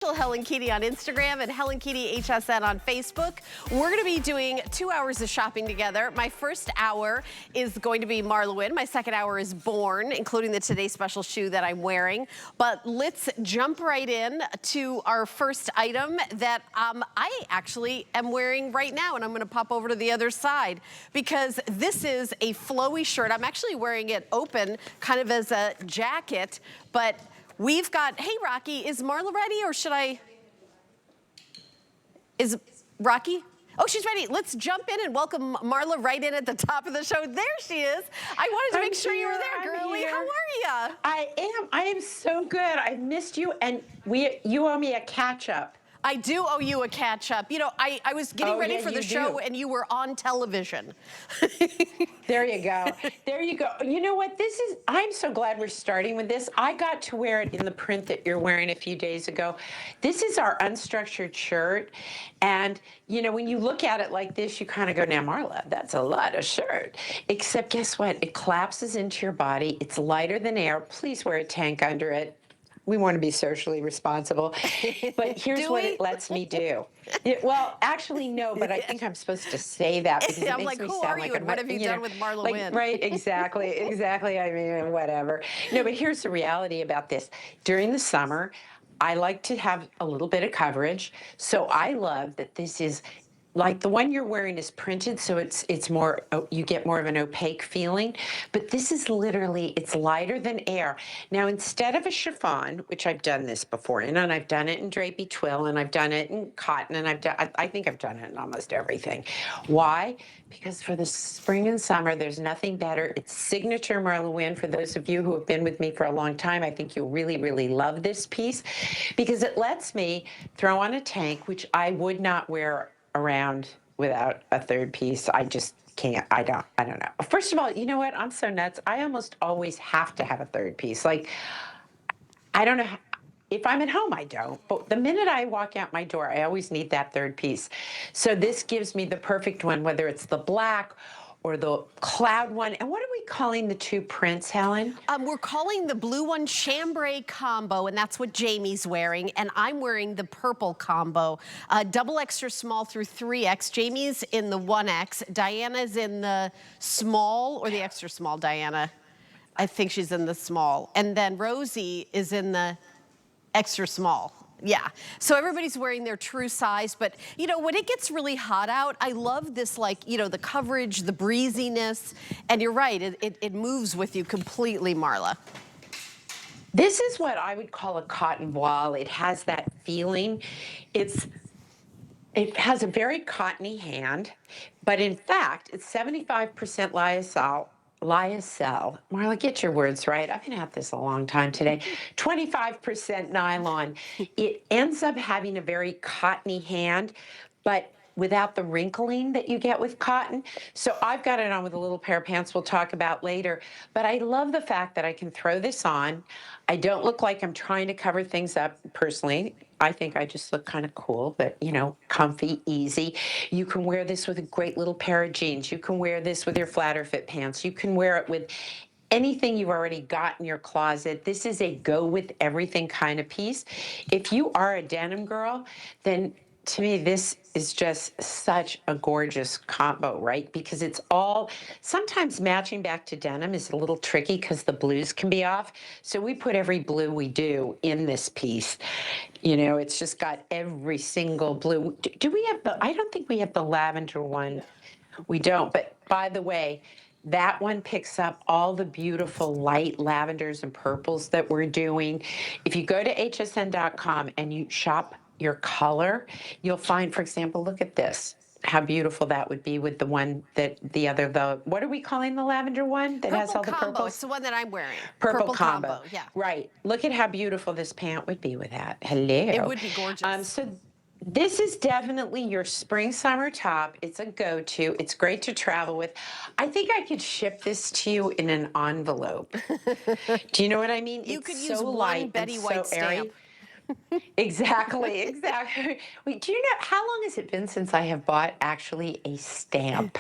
Helen Keaty on Instagram and Helen Keaty HSN on Facebook. We're going to be doing 2 hours of shopping together. My first hour is going to be Marla Wynne. My second hour is Born, including the Today Special shoe that I'm wearing. But let's jump right in to our first item that I actually am wearing right now, and I'm going to pop over to the other side because this is a flowy shirt. I'm actually wearing it open, kind of as a jacket, but we've got, hey Rocky, is Marla ready or should I? Is Rocky? Oh, she's ready. Let's jump in and welcome Marla right in at the top of the show. There she is. I wanted to make sure you were there, girlie. How are you? I am so good. I missed you, and you owe me a catch-up. I do owe you a catch-up. You know, I was getting ready for the show, and you were on television. There you go. There you go. You know what? I'm so glad we're starting with this. I got to wear it in the print that you're wearing a few days ago. This is our Unstructured shirt. And, you know, when you look at it like this, you kind of go, now, Marla, that's a lot of shirt. Except guess what? It collapses into your body. It's lighter than air. Please wear a tank under it. We want to be socially responsible. But here's what it lets me do. Well, actually, no, but I think I'm supposed to say that because it makes me sound like what have you done with Marla Wynne? Right, exactly. I mean, whatever. No, but here's the reality about this. During the summer, I like to have a little bit of coverage. So I love that this is like the one you're wearing is printed, so it's more, you get more of an opaque feeling. But this is literally, it's lighter than air. Now, instead of a chiffon, which I've done this before, and I've done it in drapey twill, and I've done it in cotton, and I think I've done it in almost everything. Why? Because for the spring and summer, there's nothing better. It's signature Marla Wynne. For those of you who have been with me for a long time, I think you'll really, really love this piece because it lets me throw on a tank, which I would not wear around without a third piece. I just can't. I don't know. First of all, you know what? I'm so nuts. I almost always have to have a third piece. Like, I don't know. If I'm at home, I don't. But the minute I walk out my door, I always need that third piece. So this gives me the perfect one, whether it's the black or the cloud one. And what are we calling the two prints, Helen? We're calling the blue one chambray combo, and that's what Jamie's wearing. And I'm wearing the purple combo. Double extra small through 3X. Jamie's in the 1X. Diana's in the small, or the extra small, Diana. I think she's in the small. And then Rosie is in the extra small. Yeah, so everybody's wearing their true size, but you know, when it gets really hot out, I love this, like, you know, the coverage, the breeziness, and you're right, it moves with you completely, Marla. This is what I would call a cotton voile. It has that feeling. It has a very cottony hand, but in fact, it's 75% lyocell. Marla, get your words right. I've been at this a long time today. 25% nylon. It ends up having a very cottony hand, but without the wrinkling that you get with cotton. So I've got it on with a little pair of pants we'll talk about later. But I love the fact that I can throw this on. I don't look like I'm trying to cover things up personally. I think I just look kind of cool, but, you know, comfy, easy. You can wear this with a great little pair of jeans. You can wear this with your flatter fit pants. You can wear it with anything you've already got in your closet. This is a go with everything kind of piece. If you are a denim girl, then to me, this is just such a gorgeous combo, right? Because it's all, sometimes matching back to denim is a little tricky because the blues can be off. So we put every blue we do in this piece. You know, it's just got every single blue. Do we have I don't think we have the lavender one. We don't, but by the way, that one picks up all the beautiful light lavenders and purples that we're doing. If you go to hsn.com and you shop your color, you'll find, for example, look at this, how beautiful that would be with the one that what are we calling the lavender one that has all the purples? It's the one that I'm wearing. Purple combo. Yeah. Right. Look at how beautiful this pant would be with that. Hello. It would be gorgeous. So this is definitely your spring summer top. It's a go-to. It's great to travel with. I think I could ship this to you in an envelope. Do you know what I mean? You it's could so use one light Betty and White so airy. stamp. Exactly. Wait, do you know, how long has it been since I have bought actually a stamp?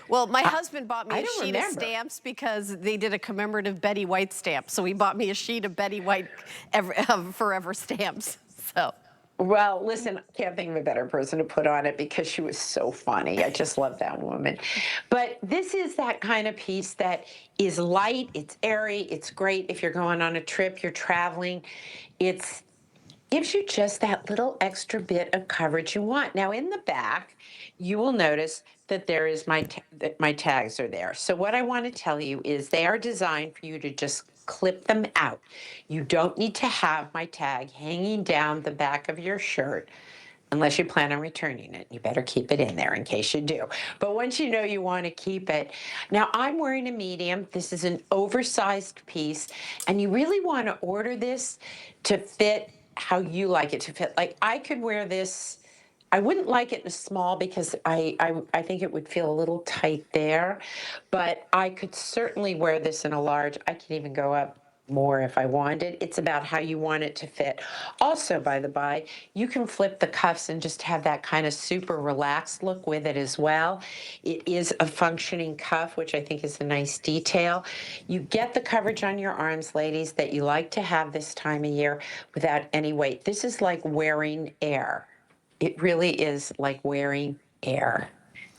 Well, my husband bought me I a don't sheet remember. of stamps because they did a commemorative Betty White stamp. So he bought me a sheet of Betty White Forever stamps. So Well, listen, I can't think of a better person to put on it because she was so funny. I just love that woman. But this is that kind of piece that is light, it's airy, it's great if you're going on a trip, you're traveling. It's gives you just that little extra bit of coverage you want. Now in the back, you will notice that there is that my tags are there. So what I want to tell you is they are designed for you to just clip them out. You don't need to have my tag hanging down the back of your shirt unless you plan on returning it. You better keep it in there in case you do. But once you know you want to keep it. Now I'm wearing a medium. This is an oversized piece, and you really want to order this to fit how you like it to fit. Like I could wear this. I wouldn't like it in a small because I think it would feel a little tight there, but I could certainly wear this in a large. I can even go up more if I wanted. It's about how you want it to fit. Also, by the by, you can flip the cuffs and just have that kind of super relaxed look with it as well. It is a functioning cuff, which I think is a nice detail. You get the coverage on your arms, ladies, that you like to have this time of year without any weight. This is like wearing air. It really is like wearing air.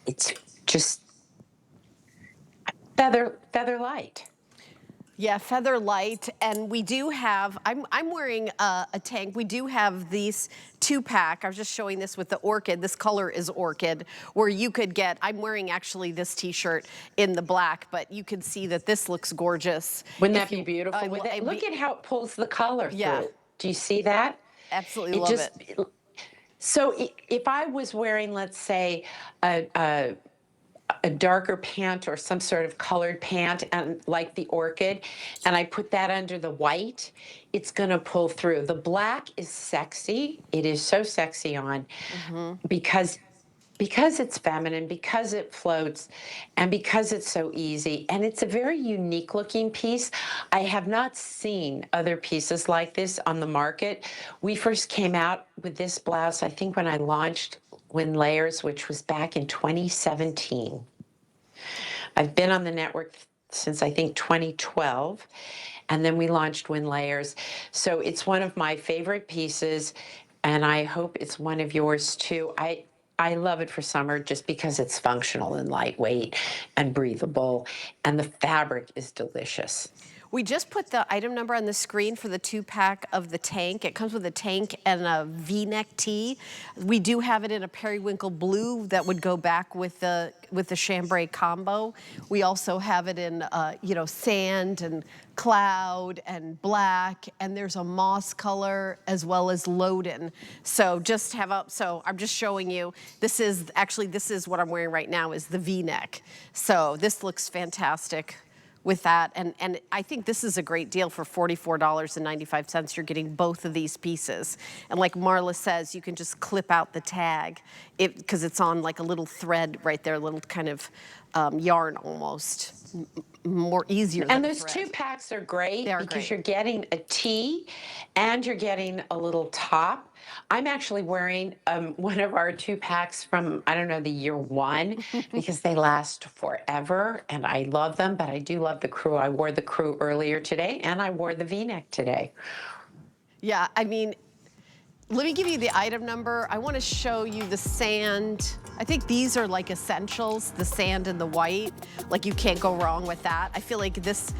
It's just feather light. Yeah, feather light, and we do have, I'm wearing a tank. We do have these 2-pack. I was just showing this with the orchid. This color is orchid, where you could get, I'm wearing actually this t-shirt in the black, but you can see that this looks gorgeous. Wouldn't that be beautiful with it? Look at how it pulls the color through. Do you see that? Absolutely love it. So if I was wearing, let's say, a darker pant or some sort of colored pant, and like the orchid, and I put that under the white, it's gonna pull through. The black is sexy. It is so sexy on because it's feminine, because it floats, and because it's so easy. And it's a very unique looking piece. I have not seen other pieces like this on the market. We first came out with this blouse, I think, when I launched WynneLayers, which was back in 2017. I've been on the network since I think 2012, and then we launched WynneLayers. So it's one of my favorite pieces, and I hope it's one of yours too. I love it for summer just because it's functional and lightweight and breathable, and the fabric is delicious. We just put the item number on the screen for the 2-pack of the tank. It comes with a tank and a V-neck tee. We do have it in a periwinkle blue that would go back with the chambray combo. We also have it in sand and cloud and black, and there's a moss color as well as Loden. So just have up. So I'm just showing you. This is what I'm wearing right now is the V-neck. So this looks fantastic with that, and I think this is a great deal for $44.95. You're getting both of these pieces, and like Marla says, you can just clip out the tag because it's on like a little thread right there, a little kind of yarn almost, more easier than and those thread. 2-packs are great because great. you're getting a tee and you're getting a little top. I'm actually wearing one of our 2-packs from, I don't know, the year 1 because they last forever and I love them, but I do love the crew. I wore the crew earlier today and I wore the V-neck today. Yeah, I mean, let me give you the item number. I want to show you the sand. I think these are like essentials, the sand and the white. Like you can't go wrong with that. I feel like this